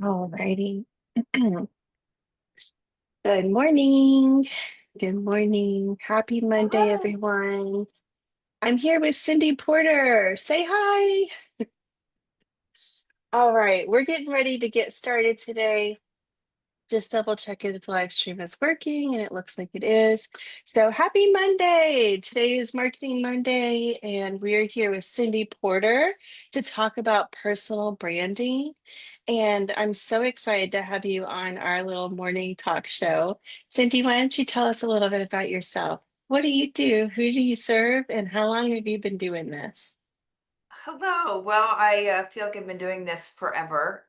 Alrighty. Good morning. Good morning. Happy Monday, Hello. everyone. I'm here with Cyndy Porter. Say hi. All right, we're getting ready to get started today. Just double checking if the live stream is working, and it looks like it is. So happy Monday. Today is Marketing Monday, and we are here with Cyndy Porter to talk about personal branding. And I'm so excited to have you on our little morning talk show. Cyndy, why don't you tell us a little bit about yourself? What do you do? Who do you serve? And how long have you been doing this? Hello. Well, I feel like I've been doing this forever.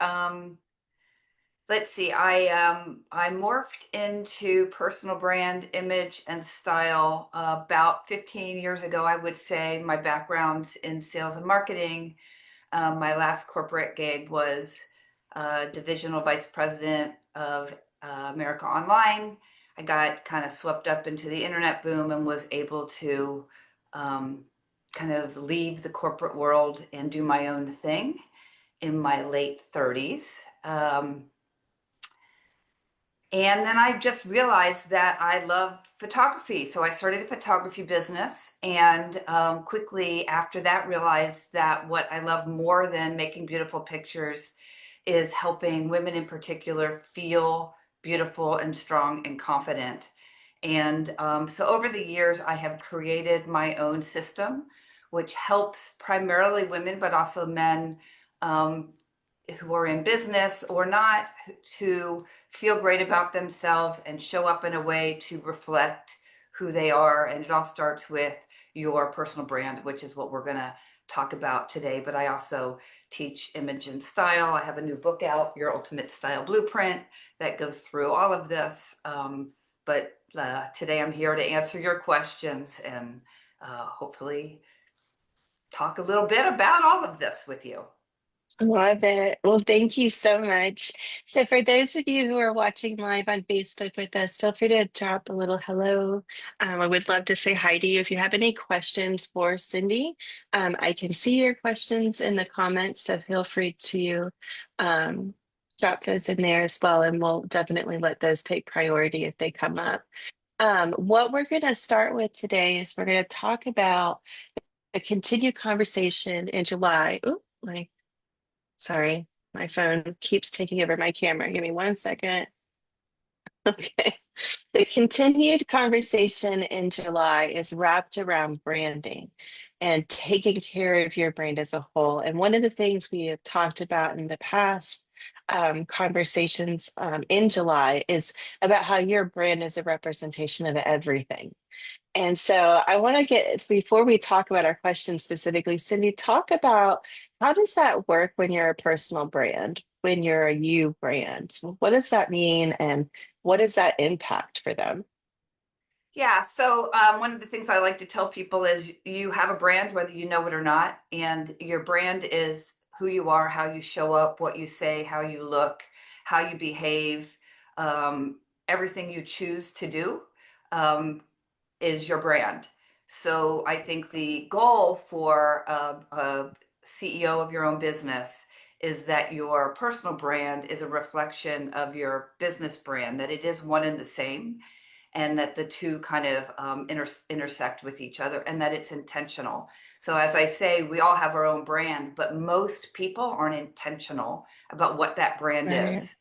Let's see. I morphed into personal brand image and style about 15 years ago. I would say my background's in sales and marketing. My last corporate gig was divisional vice president of America Online. I got kind of swept up into the internet boom and was able to um, kind of leave the corporate world and do my own thing in my late 30s. And then I just realized that I love photography. So I started a photography business and quickly after that realized that what I love more than making beautiful pictures is helping women in particular feel beautiful and strong and confident. And so over the years, I have created my own system, which helps primarily women, but also men um, who are in business or not to feel great about themselves and show up in a way to reflect who they are. And it all starts with your personal brand, which is what we're going to talk about today. But I also teach image and style. I have a new book out, Your Ultimate Style Blueprint, that goes through all of this. But today I'm here to answer your questions and hopefully talk a little bit about all of this with you. Love it. Well, thank you so much. So, for those of you who are watching live on Facebook with us, feel free to drop a little hello. I would love to say hi to you. If you have any questions for Cyndy, I can see your questions in the comments, so feel free to um, drop those in there as well, and we'll definitely let those take priority if they come up. What we're going to start with today is we're going to talk about a continued conversation in July. Oh, sorry, my phone keeps taking over my camera. Give me 1 second. Okay. The continued conversation in July is wrapped around branding and taking care of your brand as a whole. And one of the things we have talked about in the past conversations in July is about how your brand is a representation of everything. And so I want to get, before we talk about our question specifically, Cyndy, talk about how does that work when you're a personal brand, when you're a you brand? What does that mean and what is that impact for them? Yeah, so one of the things I like to tell people is you have a brand, whether you know it or not, and your brand is who you are, how you show up, what you say, how you look, how you behave, everything you choose to do um, is your brand. So I think the goal for a CEO of your own business is that your personal brand is a reflection of your business brand, that it is one and the same and that the two kind of intersect with each other and that it's intentional. So, as I say, we all have our own brand, but most people aren't intentional about what that brand Right. is.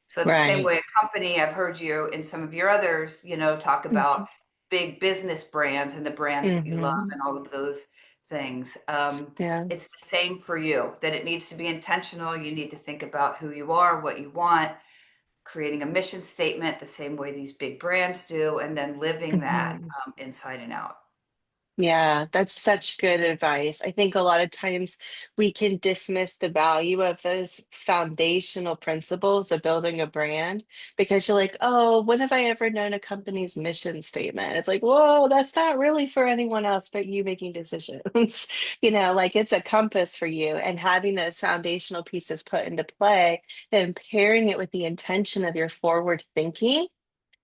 So, the same Right. way a company, I've heard you in some of your others, talk about Mhm. big business brands and the brands that you love Mhm. and all of those things. Yeah. It's the same for you, that it needs to be intentional. You need to think about who you are, what you want, creating a mission statement the same way these big brands do, and then living that Mhm. inside and out. Yeah, that's such good advice. I think a lot of times we can dismiss the value of those foundational principles of building a brand because you're like, oh, when have I ever known a company's mission statement? It's like, whoa, that's not really for anyone else but you making decisions. Like it's a compass for you. And having those foundational pieces put into play and pairing it with the intention of your forward thinking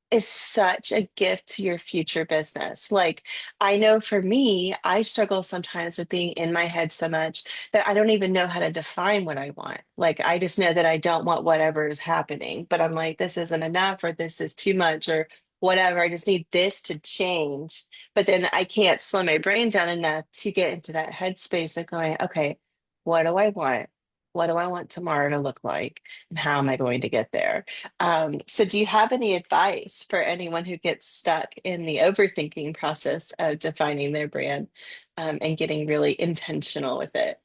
is such a gift to your future business. Like, I know for me, I struggle sometimes with being in my head so much that I don't even know how to define what I want. Like, I just know that I don't want whatever is happening, but I'm like, this isn't enough, or this is too much, or whatever. I just need this to change. But then I can't slow my brain down enough to get into that headspace of going, okay, what do I want? What do I want tomorrow to look like? And how am I going to get there? So do you have any advice for anyone who gets stuck in the overthinking process of defining their brand, and getting really intentional with it?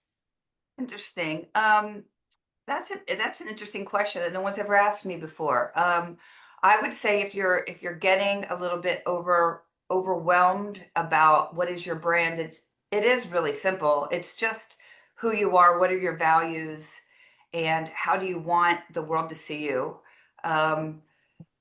Interesting. That's an interesting question that no one's ever asked me before. I would say if you're getting a little bit overwhelmed about what is your brand, it is really simple. It's just who you are, what are your values, and how do you want the world to see you. Um,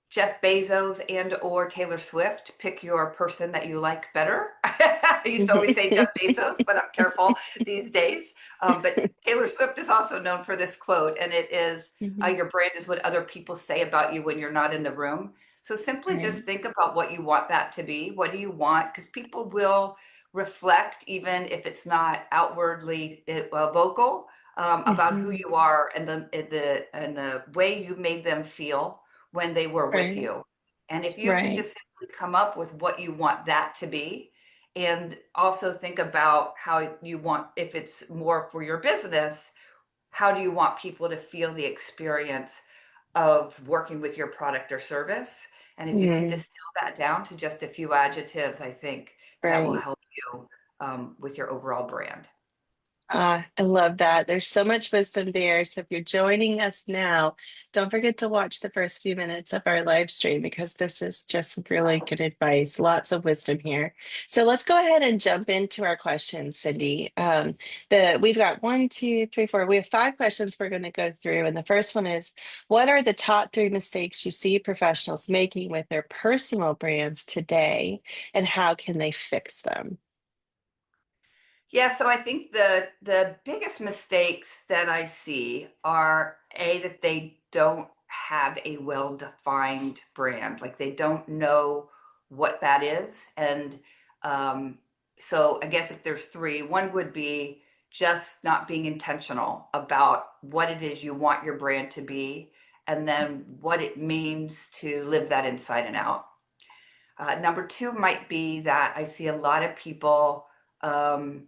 Jeff Bezos and or Taylor Swift, pick your person that you like better. I used to always say Jeff Bezos, but I'm careful these days. But Taylor Swift is also known for this quote, and it is, Mhm. your brand is what other people say about you when you're not in the room. So simply just Right. think about what you want that to be. What do you want? Because people will reflect, even if it's not outwardly vocal, about who Mhm. you are and the way you made them feel when they were with Right. you. And if you can Right. just simply come up with what you want that to be, and also think about how you want, if it's more for your business, how do you want people to feel the experience of working with your product or service? And if you can Mm, distill that down to just a few adjectives, I think that will right. help you with your overall brand. I love that. There's so much wisdom there. So if you're joining us now, don't forget to watch the first few minutes of our live stream because this is just really good advice. Lots of wisdom here. So let's go ahead and jump into our questions, Cindy. We've got one, two, three, four. We have five questions we're going to go through, and the first one is, what are the top three mistakes you see professionals making with their personal brands today, and how can they fix them? Yeah, so I think the biggest mistakes that I see are that they don't have a well-defined brand. Like they don't know what that is. And um, so I guess if there's three, one would be just not being intentional about what it is you want your brand to be, and then what it means to live that inside and out. Number two might be that I see a lot of people um,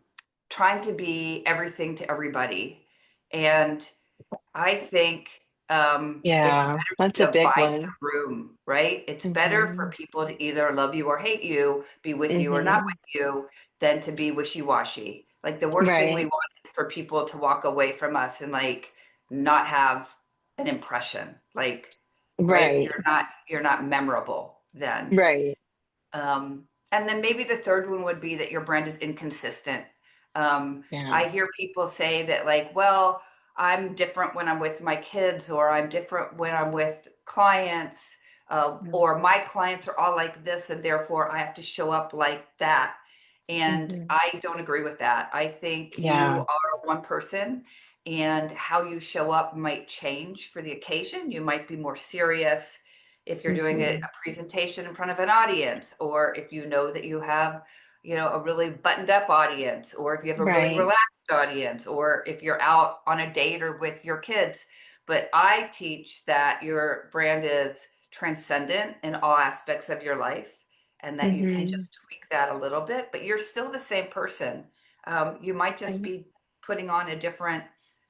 trying to be everything to everybody. And I think it's Yeah, better that's to a big divide one. the room, right? It's better for Hmm. people to either love you or hate you, be with you or not Hmm. with you, than to be wishy-washy. Like the worst thing we Right, want is for people to walk away from us and like not have an impression. Like, right? right, You're not memorable then. right. And then maybe the third one would be that your brand is inconsistent. Yeah. I hear people say that, like, well, I'm different when I'm with my kids, or I'm different when I'm with clients, or my clients are all like this, and therefore I have to show up like that. And Hmm. I don't agree with that. I think you Yeah. are one person, and how you show up might change for the occasion. You might be more serious if you're doing a Hmm. presentation in front of an audience, or if you know that you have, a really buttoned up audience, or if you have a really Right. relaxed audience, or if you're out on a date or with your kids. But I teach that your brand is transcendent in all aspects of your life, and that you can Hmm. just tweak that a little bit, but you're still the same person. You might just Right. be putting on a different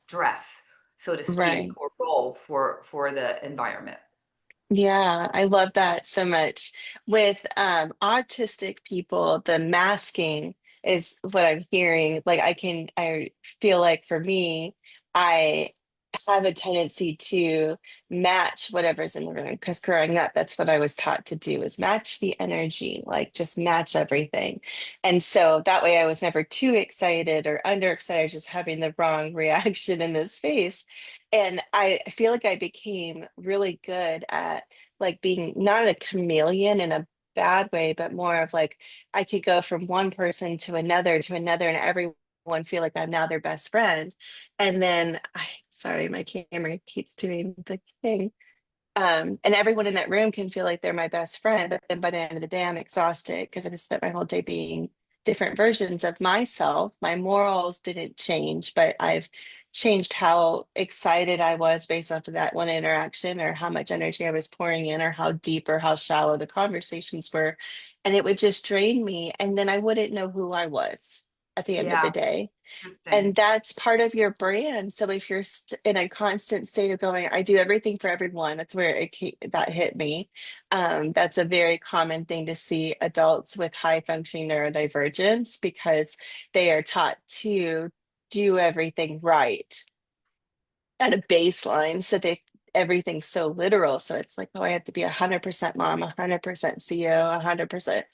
dress, so to speak, Right. or role for the environment. Yeah, I love that so much. With autistic people, the masking is what I'm hearing. Like I feel like for me, I have a tendency to match whatever's in the room because growing up, that's what I was taught to do is match the energy, like just match everything. And so that way I was never too excited or underexcited, just having the wrong reaction in this space. And I feel like I became really good at like being not a chameleon in a bad way, but more of like I could go from one person to another, and everyone feel like I'm now their best friend. And then sorry, my camera keeps doing the thing. And everyone in that room can feel like they're my best friend, but then by the end of the day, I'm exhausted because I've spent my whole day being different versions of myself. My morals didn't change, but I've changed how excited I was based off of that one interaction, or how much energy I was pouring in, or how deep or how shallow the conversations were. And it would just drain me. And then I wouldn't know who I was at the end of the Yeah, day. interesting. And that's part of your brand. So if you're in a constant state of going, I do everything for everyone, that's where that hit me. That's a very common thing to see adults with high functioning neurodivergence, because they are taught to do everything right at a baseline. So everything's so literal. So it's like, oh, I have to be 100% mom, 100% CEO, 100%.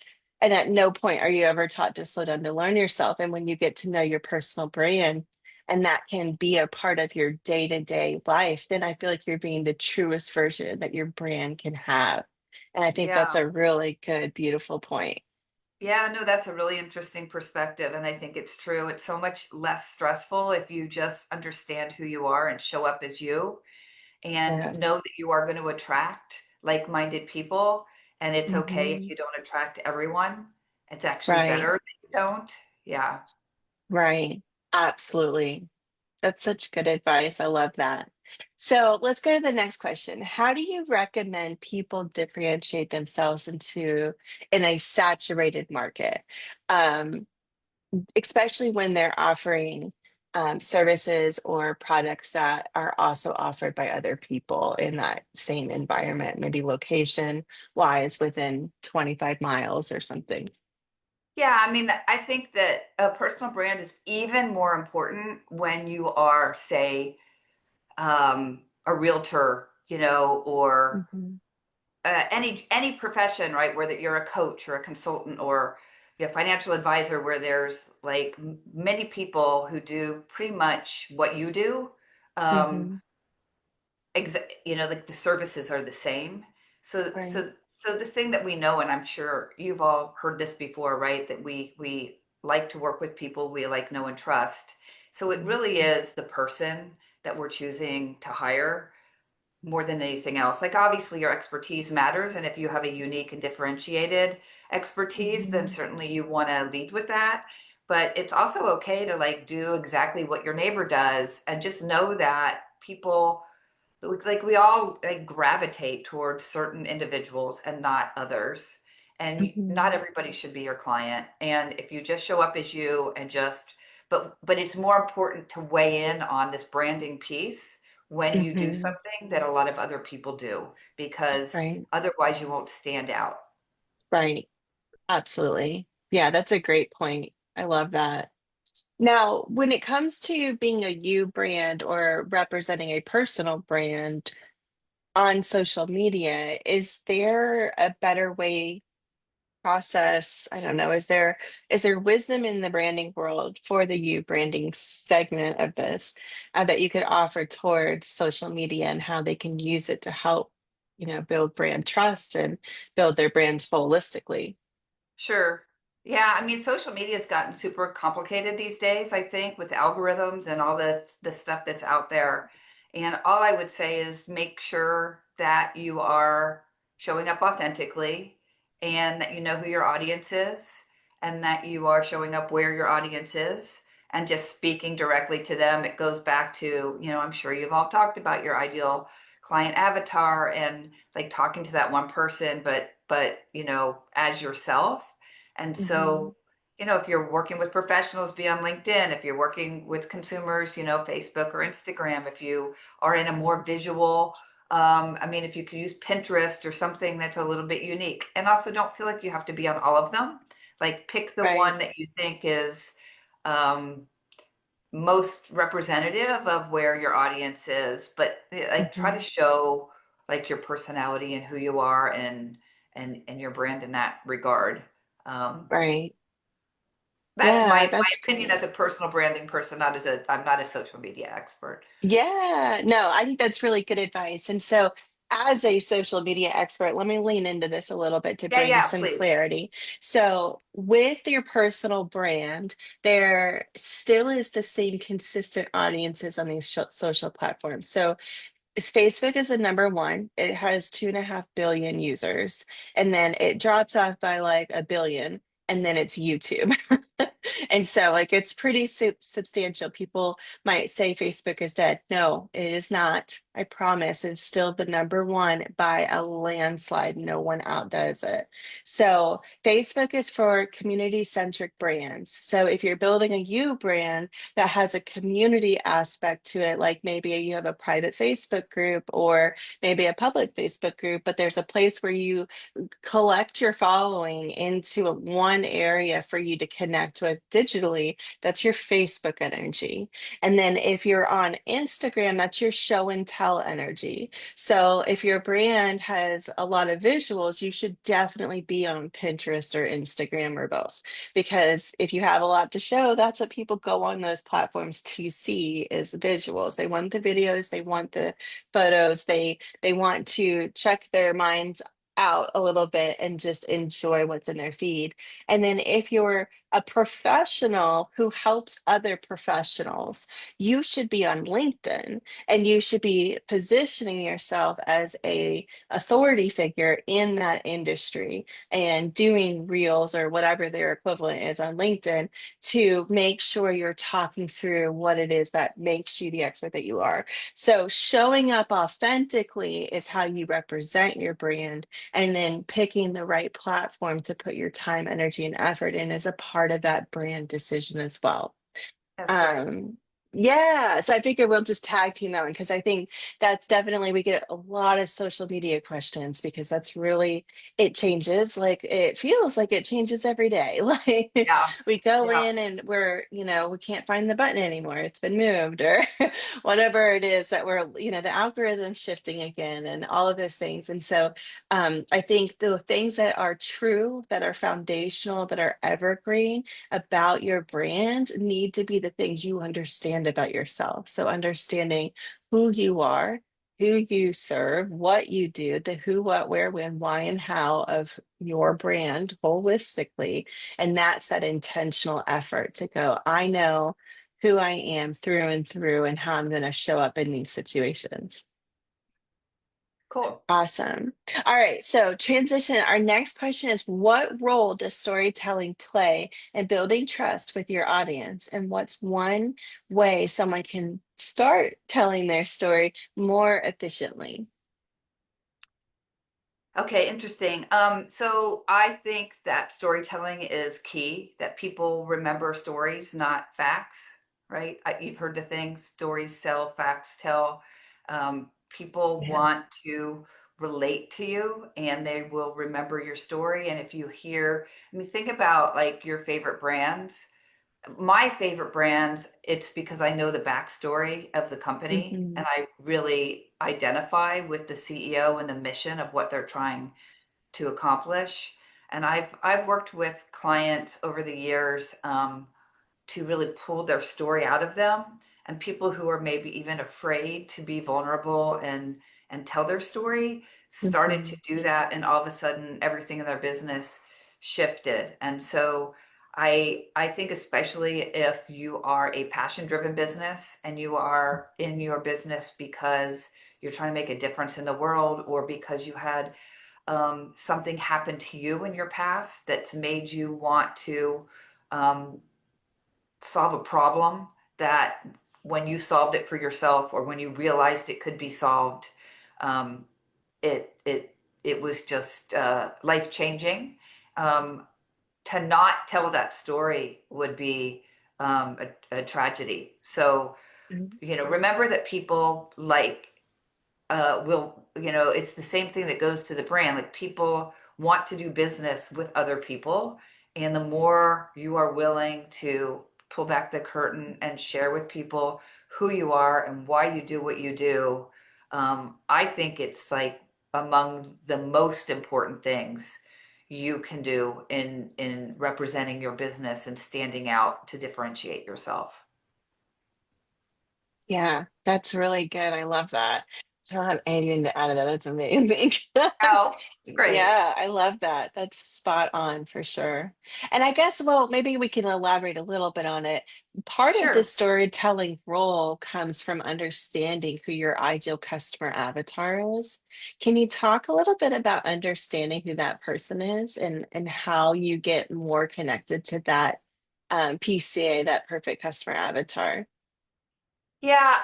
And at no point are you ever taught to slow down to learn yourself. And when you get to know your personal brand, and that can be a part of your day-to-day life, then I feel like you're being the truest version that your brand can have. And I think that's Yeah. a really good, beautiful point. Yeah, no, that's a really interesting perspective. And I think it's true. It's so much less stressful if you just understand who you are and show up as you and know Yes. that you are going to attract like-minded people. And it's okay if Hmm. you don't attract everyone. It's actually Right. better that you don't. Yeah. Right. Absolutely. That's such good advice. I love that. So let's go to the next question. How do you recommend people differentiate themselves in a saturated market? Um, Especially when they're offering services or products that are also offered by other people in that same environment, maybe location wise within 25 miles or something. Yeah, I mean, I think that a personal brand is even more important when you are, say, a realtor, or Hmm. any profession, right? Whether you're a coach or a consultant or a financial advisor, where there's like many people who do pretty much what you do. Um, Hmm. like the services are the same. So, Right. so the thing that we know, and I'm sure you've all heard this before, right? That we like to work with people we like, know, and trust. So it Mhm. really is the person that we're choosing to hire more than anything else. Like obviously your expertise matters, and if you have a unique and differentiated expertise, then Mhm. certainly you want to lead with that. But it's also okay to like do exactly what your neighbor does and just know that people like we all like gravitate towards certain individuals and not others. And not Mhm. everybody should be your client. And if you just show up as you and just but it's more important to weigh in on this branding piece when you do Mhm. something that a lot of other people do, because Right. otherwise you won't stand out. Right. Absolutely. Yeah, that's a great point. I love that. Now, when it comes to being a you brand or representing a personal brand on social media, is there a better way process? I don't know. Is there wisdom in the branding world for the you branding segment of this that you could offer towards social media and how they can use it to help, build brand trust and build their brands holistically? Sure. Yeah, I mean, social media has gotten super complicated these days, I think, with algorithms and all the stuff that's out there. And all I would say is make sure that you are showing up authentically and that you know who your audience is and that you are showing up where your audience is and just speaking directly to them. It goes back to, I'm sure you've all talked about your ideal client avatar and like talking to that one person, but as yourself. And Hmm. so, if you're working with professionals, be on LinkedIn. If you're working with consumers, Facebook or Instagram. If you are in a more visual, I mean, if you could use Pinterest or something that's a little bit unique. And also don't feel like you have to be on all of them. Like pick the Right. one that you think is um, most representative of where your audience is, but like try to Hmm. show like your personality and who you are and your brand in that regard. Um, Right. that's Yeah, my that's opinion as great. a personal branding person, not as I'm not a social media expert. Yeah, no, I think that's really good advice. And so, as a social media expert, let me lean into this a little bit to Yeah, bring yeah, some please. clarity. So, with your personal brand, there still is the same consistent audiences on these social platforms. So, Facebook is the number one. It has 2.5 billion users, and then it drops off by like a billion, and then it's YouTube. And so, like, it's pretty substantial. People might say Facebook is dead. No, it is not. I promise. It's still the number one by a landslide. No one outdoes it. So, Facebook is for community-centric brands. So, if you're building a you brand that has a community aspect to it, like maybe you have a private Facebook group or maybe a public Facebook group, but there's a place where you collect your following into one area for you to connect with digitally. That's your Facebook energy. And then if you're on Instagram, that's your show and tell energy. So if your brand has a lot of visuals, you should definitely be on Pinterest or Instagram or both. Because if you have a lot to show, that's what people go on those platforms to see is the visuals. They want the videos, they want the photos, they want to check their minds out a little bit and just enjoy what's in their feed. And then if you're a professional who helps other professionals, you should be on LinkedIn and you should be positioning yourself as a authority figure in that industry and doing reels or whatever their equivalent is on LinkedIn to make sure you're talking through what it is that makes you the expert that you are. So showing up authentically is how you represent your brand, and then picking the right platform to put your time, energy, and effort in is a part of that brand decision as well. That's great. Um, yeah, so I figure we'll just tag team that one because I think that's definitely we get a lot of social media questions because that's really it changes. Like it feels like it changes every day. Like Yeah. we go Yeah. in and we're, we can't find the button anymore. It's been moved or whatever it is that we're, the algorithm shifting again and all of those things. And so I think the things that are true, that are foundational, that are evergreen about your brand need to be the things you understand about yourself. So, understanding who you are, who you serve, what you do, the who, what, where, when, why, and how of your brand holistically. And that's that intentional effort to go, I know who I am through and through and how I'm going to show up in these situations. Cool. Awesome. All right. So, transition. Our next question is, what role does storytelling play in building trust with your audience? And what's one way someone can start telling their story more efficiently? Okay, interesting. So I think that storytelling is key, that people remember stories, not facts, right? You've heard the thing, stories sell, facts tell. People Yeah. want to relate to you and they will remember your story. And if you hear, I mean, think about like your favorite brands. My favorite brands, it's because I know the backstory of the company Hmm. and I really identify with the CEO and the mission of what they're trying to accomplish. And I've worked with clients over the years to really pull their story out of them, and people who are maybe even afraid to be vulnerable and tell their story started to Hmm. do that, and all of a sudden everything in their business shifted. And so I think especially if you are a passion driven business and you are in your business because you're trying to make a difference in the world, or because you had something happened to you in your past that's made you want to um, solve a problem, that when you solved it for yourself or when you realized it could be solved, um, it it it was just life changing. Um, to not tell that story would be a tragedy. So remember that people will, it's the same thing that goes to the brand. Like people want to do business with other people. And the more you are willing to pull back the curtain and share with people who you are and why you do what you do, I think it's like among the most important things you can do in representing your business and standing out to differentiate yourself. Yeah, that's really good. I love that. I don't have anything to add to that. That's amazing. Oh, great. Yeah, I love that. That's spot on for sure. And I guess, well, maybe we can elaborate a little bit on it. Part of the Sure. storytelling role comes from understanding who your ideal customer avatar is. Can you talk a little bit about understanding who that person is and how you get more connected to that PCA, that perfect customer avatar? Yeah,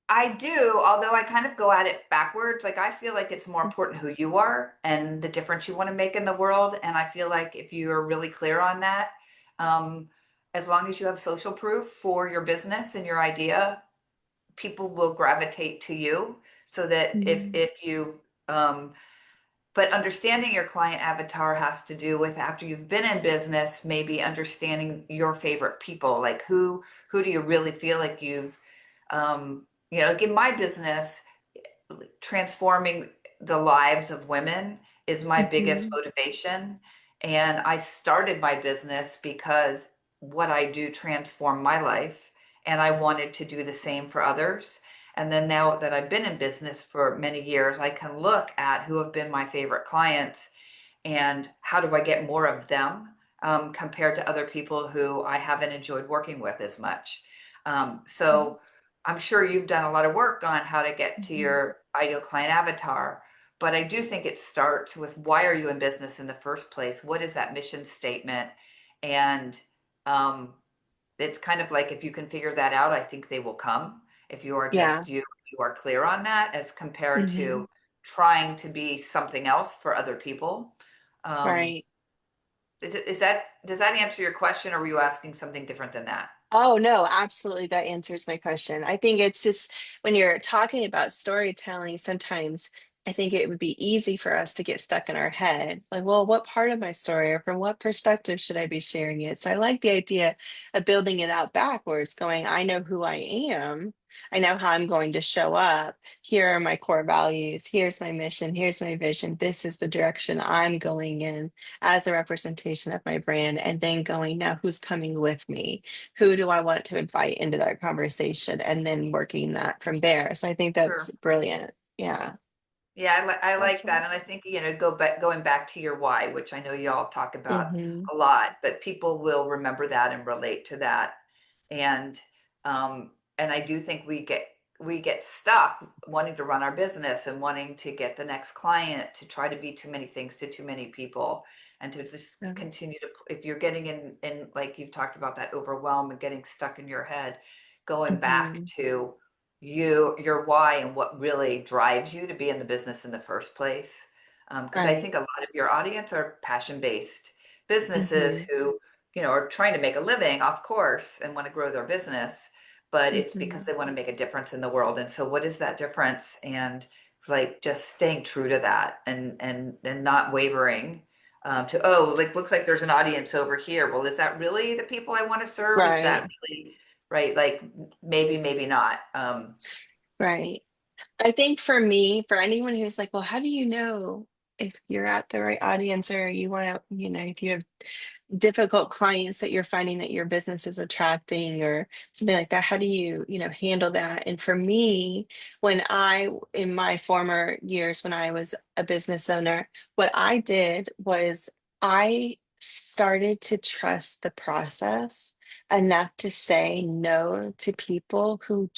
I do, although I kind of go at it backwards. Like I feel like it's more important who you are and the difference you want to make in the world. And I feel like if you are really clear on that, um, as long as you have social proof for your business and your idea, people will gravitate to you. So that Mhm. if you but understanding your client avatar has to do with after you've been in business, maybe understanding your favorite people, like who do you really feel like you've like in my business, transforming the lives of women is my biggest Mhm. motivation. And I started my business because what I do transformed my life, and I wanted to do the same for others. And then now that I've been in business for many years, I can look at who have been my favorite clients and how do I get more of them compared to other people who I haven't enjoyed working with as much. So I'm sure you've done a lot of work on how to get to Mhm. your ideal client avatar, but I do think it starts with why are you in business in the first place? What is that mission statement? And um, it's kind of like if you can figure that out, I think they will come. If you are Yeah. just you are clear on that as compared Mhm. to trying to be something else for other people. Um, Right. is that does that answer your question, or were you asking something different than that? Oh, no, absolutely. That answers my question. I think it's just when you're talking about storytelling, sometimes I think it would be easy for us to get stuck in our head. Like, well, what part of my story or from what perspective should I be sharing it? So I like the idea of building it out backwards, going, I know who I am. I know how I'm going to show up. Here are my core values. Here's my mission. Here's my vision. This is the direction I'm going in as a representation of my brand. And then going, now who's coming with me? Who do I want to invite into that conversation and then working that from there. So I think that's Sure. brilliant. Yeah. Yeah, I like that, Awesome. and I think going back to your why, which I know you all talk about Hmm. a lot, but people will remember that and relate to that, and um, and I do think we get stuck wanting to run our business and wanting to get the next client to try to be too many things to too many people, and to just continue to if you're getting in like you've talked about that overwhelm and getting stuck in your head, going back Hmm. to your why and what really drives you to be in the business in the first place. Because I Right. think a lot of your audience are passion-based businesses Hmm. who, are trying to make a living, of course, and want to grow their business, but it's because Hmm. they want to make a difference in the world. And so what is that difference? And like just staying true to that and not wavering to, oh, like looks like there's an audience over here. Well, is that really the people I want to serve? Is that Right. really right? Like maybe, maybe not. Right. I think for me, for anyone who's like, well, how do you know if you're at the right audience or you want to, if you have difficult clients that you're finding that your business is attracting or something like that, how do you handle that? And for me, in my former years when I was a business owner, what I did was I started to trust the process enough to say no to people who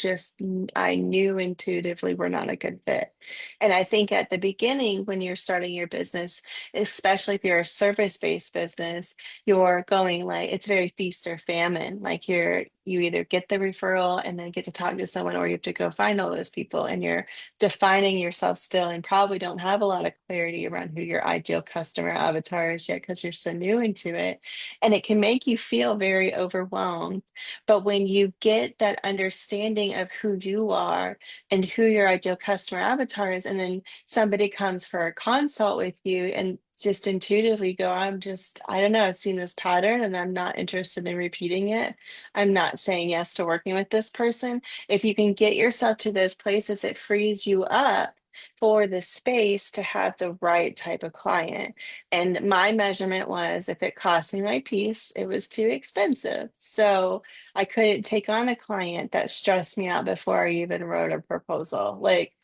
I knew intuitively were not a good fit. And I think at the beginning when you're starting your business, especially if you're a service-based business, you're going like it's very feast or famine. Like you either get the referral and then get to talk to someone, or you have to go find all those people, and you're defining yourself still and probably don't have a lot of clarity around who your ideal customer avatar is yet because you're so new into it. And it can make you feel very overwhelmed. But when you get that understanding of who you are and who your ideal customer avatar is, and then somebody comes for a consult with you and just intuitively go, I don't know, I've seen this pattern and I'm not interested in repeating it. I'm not saying yes to working with this person. If you can get yourself to those places, it frees you up for the space to have the right type of client. And my measurement was if it cost me my piece, it was too expensive. So I couldn't take on a client that stressed me out before I even wrote a proposal. Like,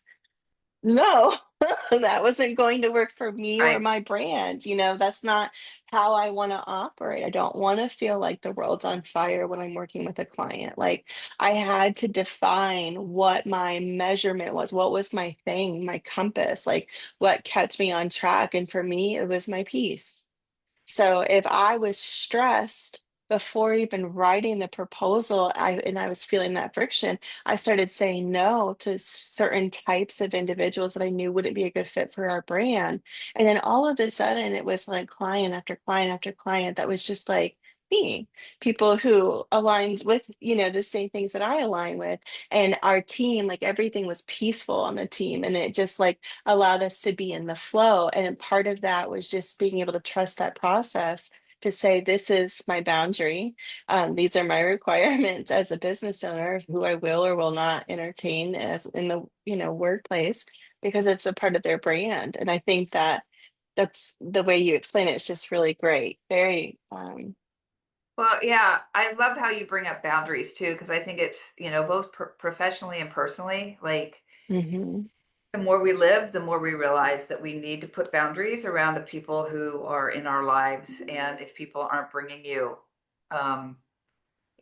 No, that wasn't going to work for me or Right. my brand. That's not how I want to operate. I don't want to feel like the world's on fire when I'm working with a client. Like I had to define what my measurement was, what was my thing, my compass, like what kept me on track. And for me, it was my peace. So if I was stressed before even writing the proposal, I was feeling that friction, I started saying no to certain types of individuals that I knew wouldn't be a good fit for our brand. And then all of a sudden it was like client after client after client that was just like me, people who aligned with, the same things that I align with. And our team, like everything was peaceful on the team. And it just like allowed us to be in the flow. And part of that was just being able to trust that process to say, this is my boundary. These are my requirements as a business owner, of who I will or will not entertain as in the, workplace, because it's a part of their brand. And I think that that's the way you explain it. It's just really great. Very, Well, yeah, I love how you bring up boundaries too, because I think it's, both professionally and personally, like mhm, the more we live, the more we realize that we need to put boundaries around the people who are in our lives. And if people aren't bringing you, um,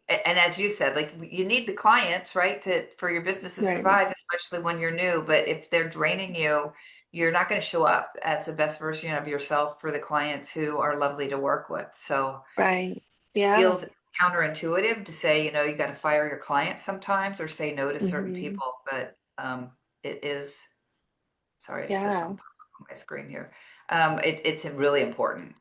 and as you said, like you need the clients, right, to for your business to right, survive, especially when you're new. But if they're draining you, you're not going to show up as the best version of yourself for the clients who are lovely to work with. So right. it Yeah. feels counterintuitive to say, you got to fire your clients sometimes or say no to certain Hmm. people, but it is. Sorry, I just have Yeah. something on my screen here. It's really important.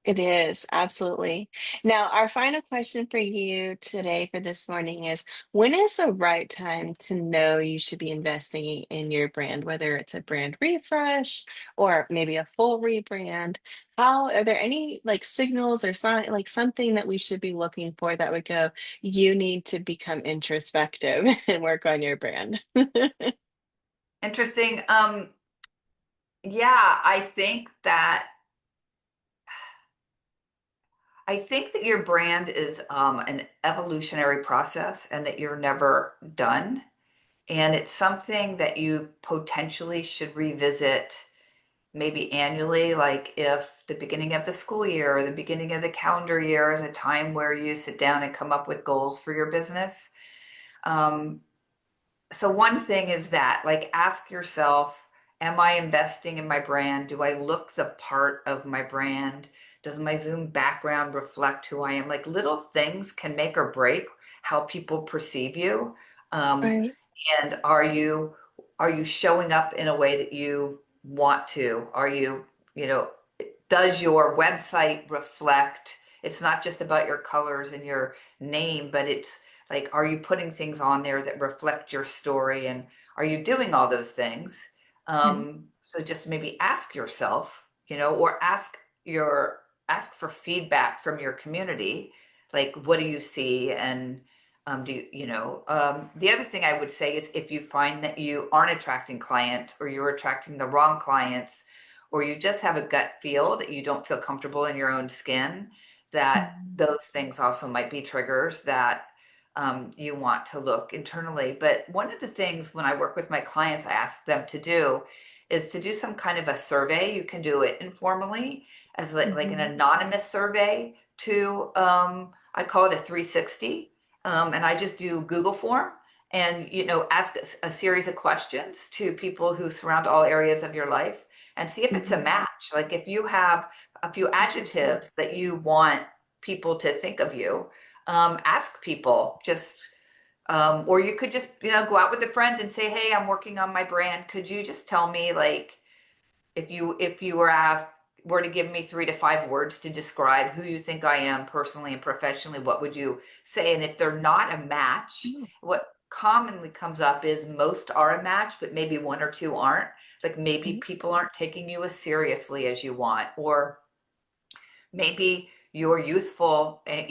It is, absolutely. Now, our final question for you today for this morning is, when is the right time to know you should be investing in your brand, whether it's a brand refresh or maybe a full rebrand? How are there any like signals or sign like something that we should be looking for that would go, you need to become introspective and work on your brand? Interesting. Yeah, I think that your brand is an evolutionary process and that you're never done. And it's something that you potentially should revisit maybe annually, like if the beginning of the school year or the beginning of the calendar year is a time where you sit down and come up with goals for your business. Um, so one thing is that, like, ask yourself, am I investing in my brand? Do I look the part of my brand? Does my Zoom background reflect who I am? Like little things can make or break how people perceive you. Um, Right. and are you showing up in a way that you want to? You know, does your website reflect? It's not just about your colors and your name, but it's like, are you putting things on there that reflect your story? And are you doing all those things? Mhm. So just maybe ask yourself, or ask for feedback from your community. Like, what do you see? And the other thing I would say is if you find that you aren't attracting clients or you're attracting the wrong clients, or you just have a gut feel that you don't feel comfortable in your own skin, that Mhm. those things also might be triggers that you want to look internally. But one of the things when I work with my clients, I ask them to do is to do some kind of a survey. You can do it informally as like an Mhm. anonymous survey to, I call it a 360. And I just do Google form and, ask a series of questions to people who surround all areas of your life and see if it's a Mhm. match. Like if you have a few It's interesting. adjectives that you want people to think of you, ask people just or you could just go out with a friend and say, hey, I'm working on my brand, could you just tell me, like, if you were to give me 3 to 5 words to describe who you think I am personally and professionally, what would you say? And if they're not a match, Mm. what commonly comes up is most are a match, but maybe one or two aren't. Like maybe Mhm. people aren't taking you as seriously as you want, or maybe you're youthful and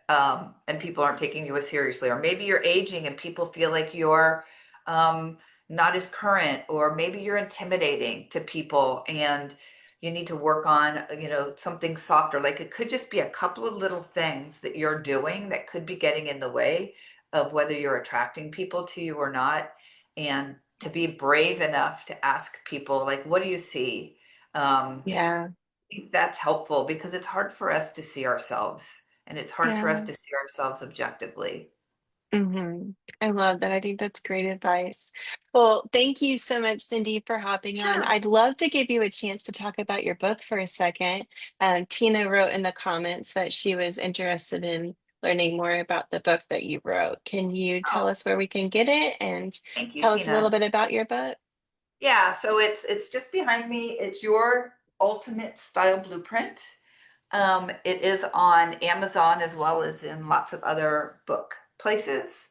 and people aren't taking you as seriously, or maybe you're aging and people feel like you're um, not as current, or maybe you're intimidating to people and you need to work on something softer. Like it could just be a couple of little things that you're doing that could be getting in the way of whether you're attracting people to you or not. And to be brave enough to ask people, like, what do you see? Um, Yeah. I think that's helpful because it's hard for us to see ourselves and it's hard for us Yeah. to see ourselves objectively. I love that. I think that's great advice. Well, thank you so much, Cyndy, for hopping on. Sure. I'd love to give you a chance to talk about your book for a second. Tina wrote in the comments that she was interested in learning more about the book that you wrote. Can you tell Oh, us where we can get it and thank you, tell us a little Tina. bit about your book? Yeah, so it's just behind me. It's your ultimate style blueprint. It is on Amazon as well as in lots of other book places.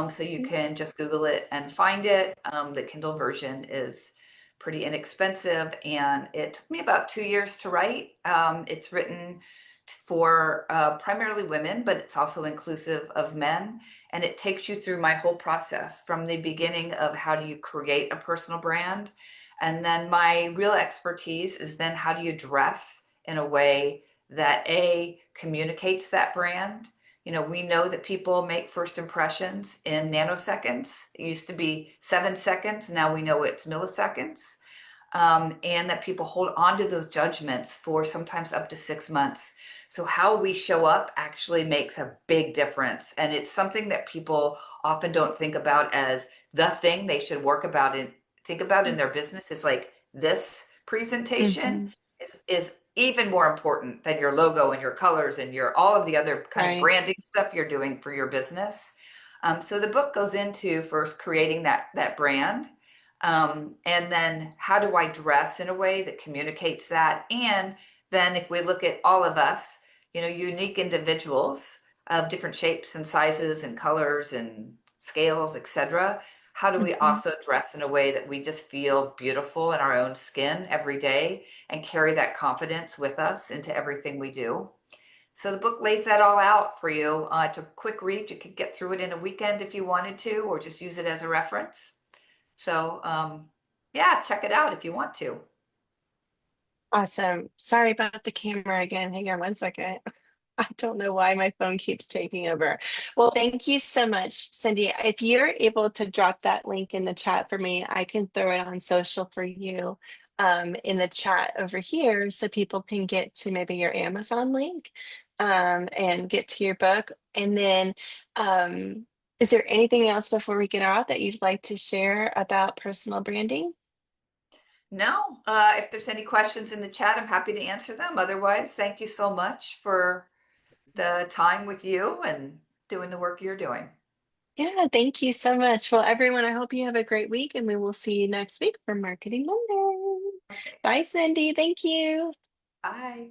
So you can just Google it and find it. The Kindle version is pretty inexpensive, and it took me about 2 years to write. It's written for primarily women, but it's also inclusive of men. And it takes you through my whole process from the beginning of how do you create a personal brand. And then my real expertise is then how do you dress in a way that A, communicates that brand. You know, we know that people make first impressions in nanoseconds. It used to be 7 seconds. Now we know it's milliseconds. And that people hold on to those judgments for sometimes up to 6 months. So how we show up actually makes a big difference. And it's something that people often don't think about as the thing they should think about in their business. Is like this presentation Mm-hmm. is even more important than your logo and your colors and your all of the other kind of Right. branding stuff you're doing for your business. So the book goes into first creating that brand, and then how do I dress in a way that communicates that? And then if we look at all of us, you know, unique individuals of different shapes and sizes and colors and scales, etc. How do we Mm-hmm. also dress in a way that we just feel beautiful in our own skin every day and carry that confidence with us into everything we do? So the book lays that all out for you. It's a quick read. You could get through it in a weekend if you wanted to, or just use it as a reference. So, yeah, check it out if you want to. Awesome. Sorry about the camera again. Hang on one second. I don't know why my phone keeps taking over. Well, thank you so much, Cyndy. If you're able to drop that link in the chat for me, I can throw it on social for you in the chat over here so people can get to maybe your Amazon link and get to your book. And then, um, is there anything else before we get out that you'd like to share about personal branding? No, if there's any questions in the chat, I'm happy to answer them. Otherwise, thank you so much for the time with you and doing the work you're doing. Yeah, thank you so much. Well, everyone, I hope you have a great week and we will see you next week for Marketing Monday. Okay, Bye, Cindy. Thank you. bye.